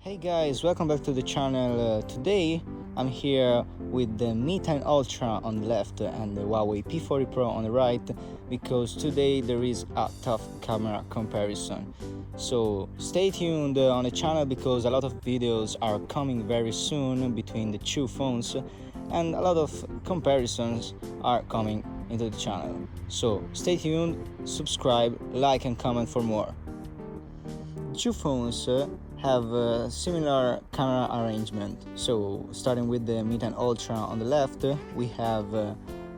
Hey guys, welcome back to the channel. Today I'm here with the Mi 10 Ultra on the left and the Huawei P40 Pro on the right, because today there is a tough camera comparison. So stay tuned on the channel because a lot of videos are coming very soon between the two phones and a lot of comparisons are coming into the channel. So stay tuned, subscribe, like and comment for more. Two phones have a similar camera arrangement. So starting with the Mi 10 Ultra on the left, we have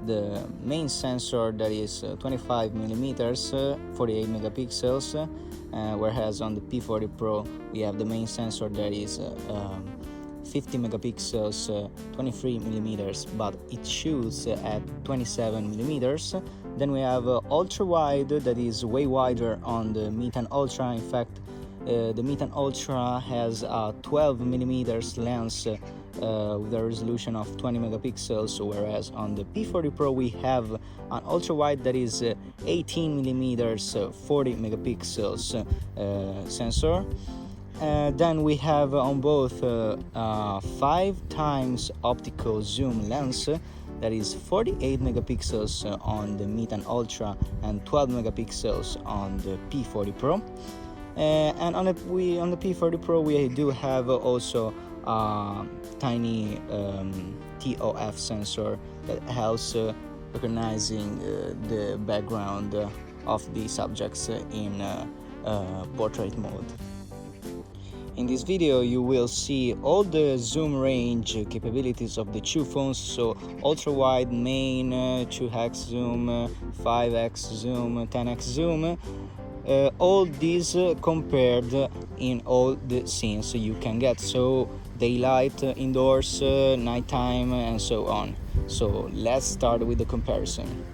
the main sensor that is 25 millimeters, 48 megapixels, whereas on the P40 Pro we have the main sensor that is 50 megapixels, 23 millimeters, but it shoots at 27 millimeters. Then we have ultra wide, that is way wider on the Mi 10 Ultra. In fact, the Mi 10 Ultra has a 12 millimeters lens with a resolution of 20 megapixels, whereas on the P40 Pro we have an ultra wide that is 18 millimeters, 40 megapixels sensor. Then we have on both 5 times optical zoom lens that is 48 megapixels on the Mi 10 Ultra and 12 megapixels on the P40 Pro. And on the P40 Pro we do have also a tiny TOF sensor that helps recognizing the background of the subjects in portrait mode. In this video you will see all the zoom range capabilities of the two phones, so ultra wide, main, 2x zoom, 5x zoom, 10x zoom. All these compared in all the scenes you can get, so daylight, indoors, nighttime, and so on. So let's start with the comparison.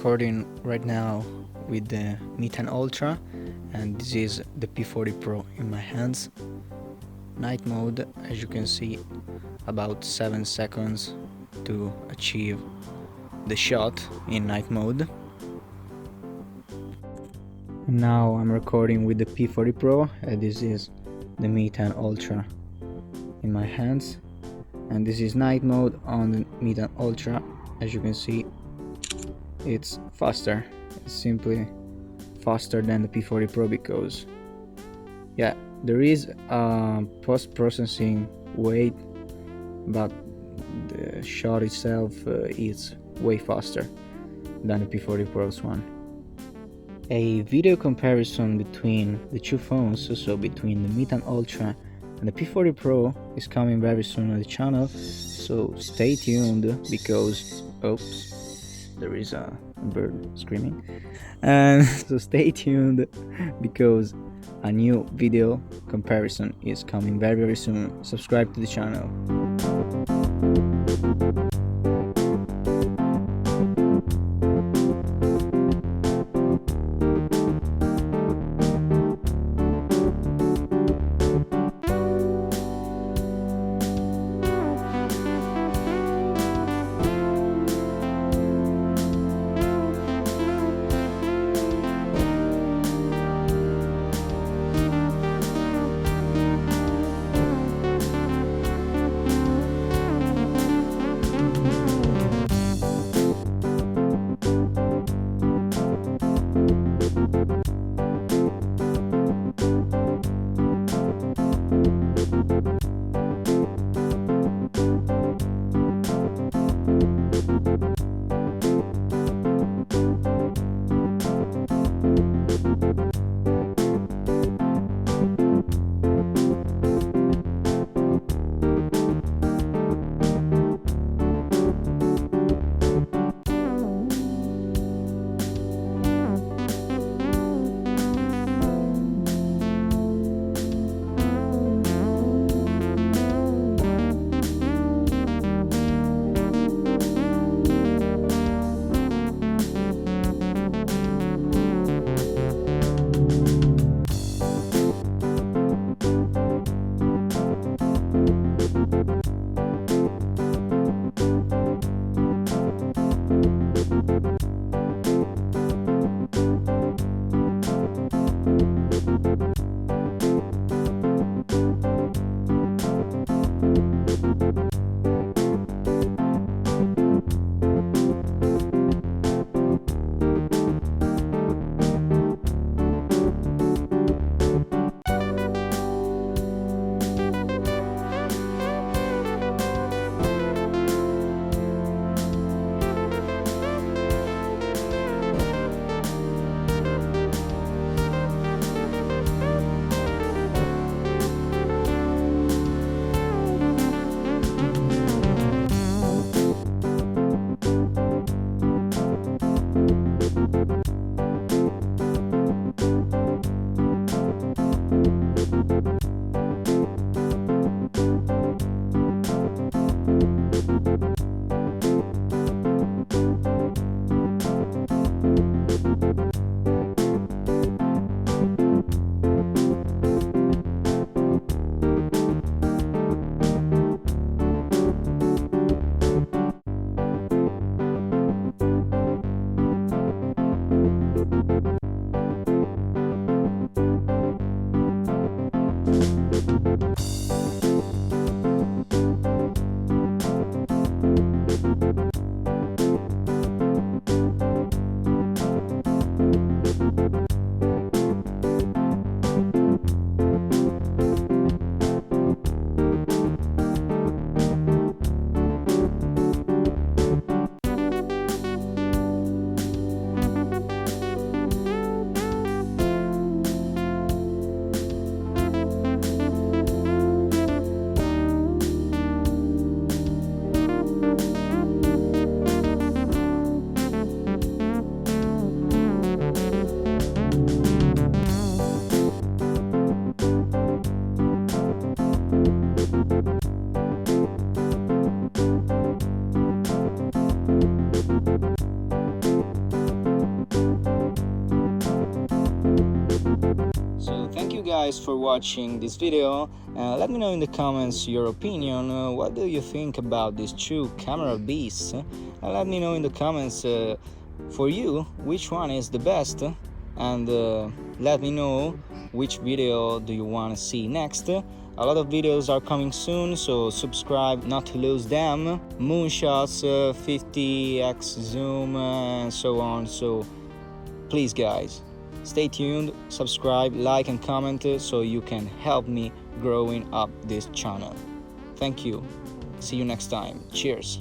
recording right now with the Mi 10 Ultra, and this is the P40 Pro in my hands. Night mode, as you can see, about 7 seconds to achieve the shot in night mode. Now I'm recording with the P40 Pro, and this is the Mi 10 Ultra in my hands, and this is night mode on the Mi 10 Ultra. As you can see, it's faster. It's simply faster than the P40 Pro because there is a post-processing wait, but the shot itself is way faster than the P40 Pro's one. A video comparison between the two phones, so between the Mi 10 Ultra and the P40 Pro, is coming very soon on the channel, so stay tuned because there is a bird screaming, and so stay tuned because a new video comparison is coming very soon. Subscribe to the channel. guys for watching this video. Let me know in the comments your opinion. What do you think about these two camera beasts? Let me know in the comments for you which one is the best, and let me know which video do you want to see next. A lot of videos are coming soon, so subscribe not to lose them. Moonshots, 50x zoom, and so on. So please guys, stay tuned, subscribe, like and comment so you can help me growing up this channel. Thank you. See you next time. Cheers.